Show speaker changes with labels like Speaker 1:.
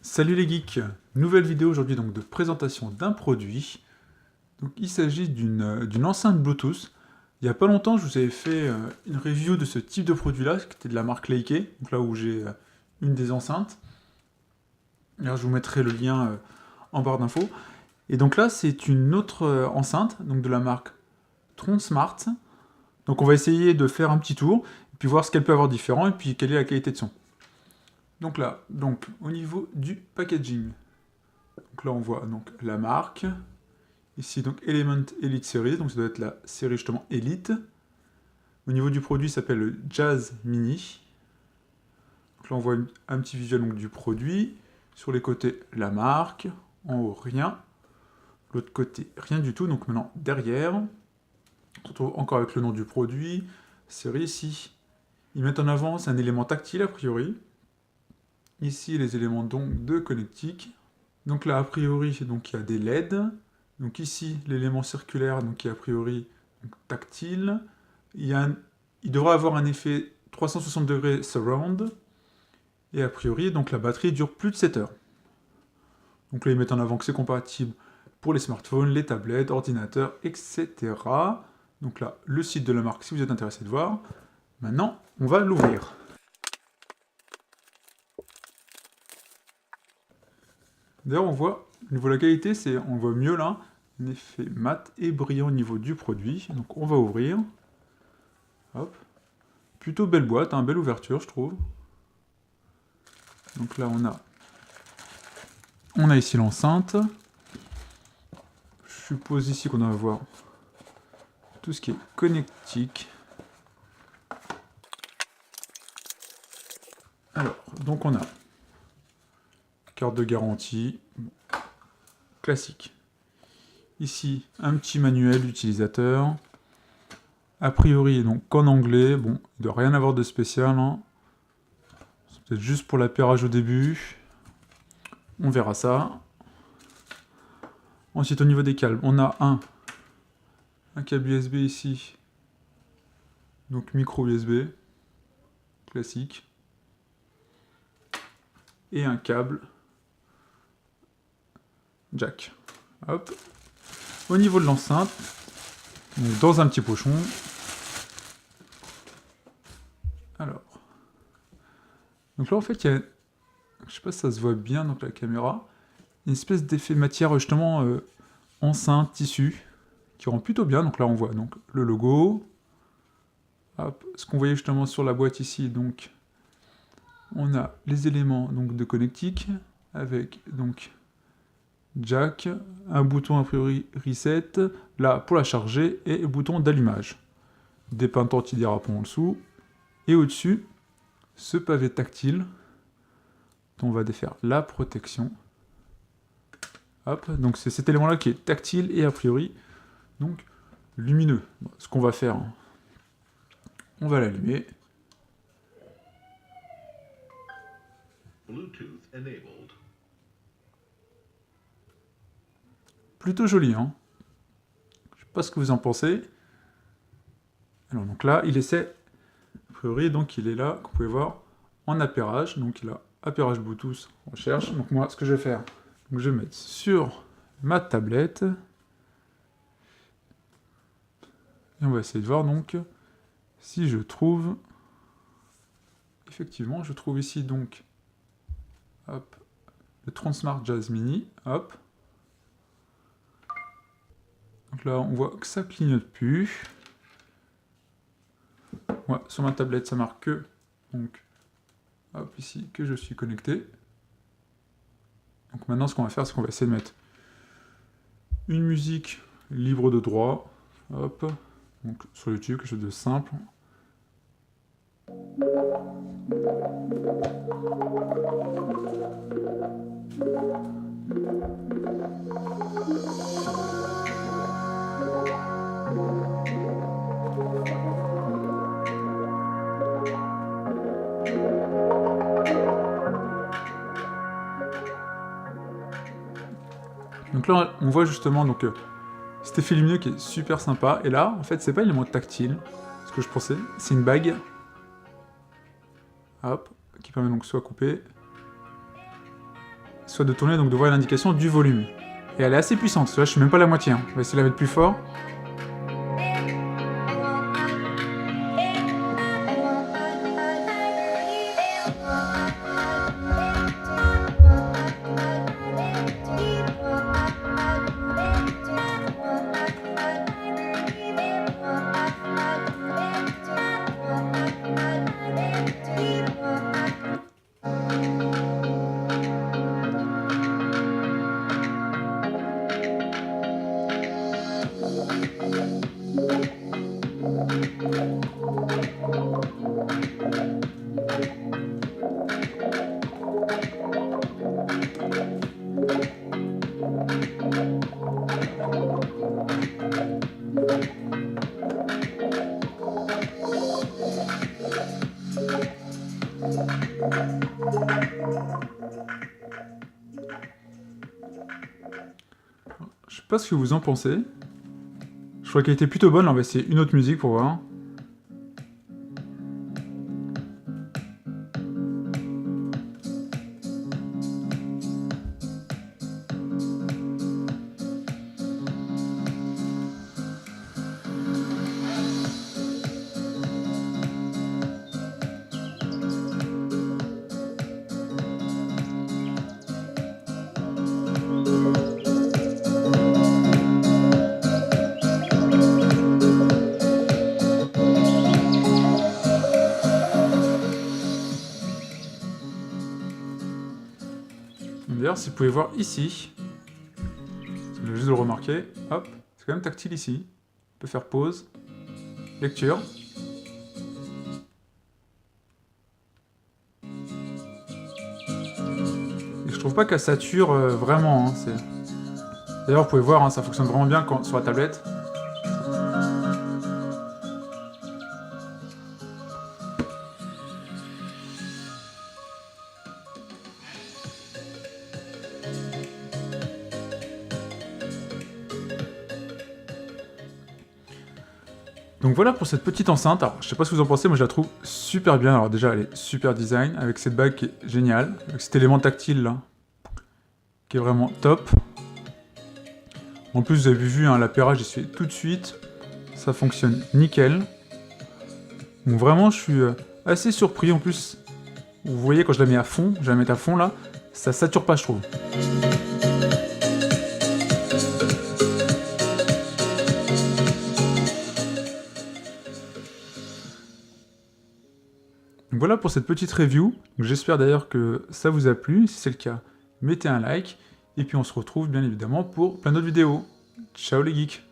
Speaker 1: Salut les geeks, nouvelle vidéo aujourd'hui donc de présentation d'un produit. Donc il s'agit d'une enceinte Bluetooth. Il n'y a pas longtemps, je vous avais fait une review de ce type de produit-là, qui était de la marque Leike, donc là où j'ai une des enceintes. D'ailleurs, je vous mettrai le lien en barre d'infos. Et donc là, c'est une autre enceinte, donc de la marque Tronsmart. Donc on va essayer de faire un petit tour, et puis voir ce qu'elle peut avoir différent, et puis quelle est la qualité de son. Donc là, au niveau du packaging, donc là on voit donc la marque, ici donc Element Elite Series, donc ça doit être la série justement Elite. Au niveau du produit, ça s'appelle le Jazz Mini. Donc là on voit un petit visuel donc, du produit. Sur les côtés, la marque. En haut, rien. L'autre côté, rien du tout. Donc maintenant, derrière, on se retrouve encore avec le nom du produit. Série ici. Ils mettent en avant, c'est un élément tactile a priori. Ici, les éléments donc de connectique. Donc là, a priori, donc, il y a des LED. Donc ici, l'élément circulaire, donc, qui est a priori donc, tactile. Il devrait avoir un effet 360 degrés surround. Et a priori, donc, la batterie dure plus de 7 heures. Donc là, ils mettent en avant que c'est compatible pour les smartphones, les tablettes, ordinateurs, etc. Donc là, le site de la marque, si vous êtes intéressé de voir. Maintenant, on va l'ouvrir. D'ailleurs, on voit, au niveau de la qualité, on voit mieux là, un effet mat et brillant au niveau du produit. Donc on va ouvrir. Hop. Plutôt belle boîte, belle ouverture, je trouve. Donc là, on a ici l'enceinte. Je suppose ici qu'on va voir tout ce qui est connectique. Alors, donc on a carte de garantie, classique. Ici, un petit manuel utilisateur. A priori, donc en anglais, bon, il ne doit rien avoir de spécial. C'est peut-être juste pour l'appairage au début. On verra ça. Ensuite, au niveau des câbles, on a un câble USB ici. Donc micro USB, classique. Et un câble jack. Hop. Au niveau de l'enceinte, dans un petit pochon. Alors. Donc là, en fait, il y a, je sais pas si ça se voit bien dans la caméra, une espèce d'effet de matière justement enceinte, tissu, qui rend plutôt bien. Donc là, on voit donc le logo. Hop. Ce qu'on voyait justement sur la boîte ici, donc on a les éléments donc, de connectique, avec donc jack, un bouton a priori reset, là pour la charger, et le bouton d'allumage. Des pintes antidérapants en dessous, et au-dessus, ce pavé tactile, dont on va défaire la protection. Hop, donc c'est cet élément-là qui est tactile et a priori, donc lumineux. Ce qu'on va faire, on va l'allumer.
Speaker 2: Bluetooth enabled.
Speaker 1: Plutôt joli, hein. Je sais pas ce que vous en pensez. Alors donc là, il essaie, a priori, donc il est là, comme vous pouvez voir, en appairage. Donc il a appairage Bluetooth, recherche. Donc moi, ce que je vais faire, donc je vais mettre sur ma tablette. Et on va essayer de voir donc si je trouve... Effectivement, je trouve ici donc hop, le Tronsmart Jazz Mini. Hop. Donc là, on voit que ça clignote plus. Ouais, sur ma tablette, ça marque que, donc, hop, ici, que je suis connecté. Donc maintenant, ce qu'on va faire, c'est qu'on va essayer de mettre une musique libre de droit. Hop. Donc sur YouTube, quelque chose de simple. Donc là, on voit justement donc, cet effet lumineux qui est super sympa. Et là, en fait, c'est pas un élément tactile, ce que je pensais. C'est une bague. Hop, qui permet donc soit couper. soit de tourner, donc de voir l'indication du volume. Et elle est assez puissante, là je suis même pas à la moitié, hein. Je vais essayer de la mettre plus fort. Je sais pas ce que vous en pensez. Je crois qu'elle était plutôt bonne, on va essayer une autre musique pour voir. D'ailleurs, si vous pouvez voir ici, je vais juste le remarquer, hop, c'est quand même tactile ici. On peut faire pause, lecture. Et je trouve pas qu'elle sature vraiment. Hein, d'ailleurs, vous pouvez voir, hein, ça fonctionne vraiment bien sur la tablette. Donc voilà pour cette petite enceinte. Alors, je sais pas ce que vous en pensez, moi je la trouve super bien. Alors déjà, elle est super design, avec cette bague qui est géniale, avec cet élément tactile là, qui est vraiment top. En plus, vous avez vu, hein, l'appairage, j'y suis tout de suite. Ça fonctionne nickel. Donc vraiment, je suis assez surpris. En plus, vous voyez, quand je la mets à fond, je la mets à fond là, ça sature pas, je trouve. Donc voilà pour cette petite review. J'espère d'ailleurs que ça vous a plu. Si c'est le cas, mettez un like. Et puis on se retrouve bien évidemment pour plein d'autres vidéos. Ciao les geeks!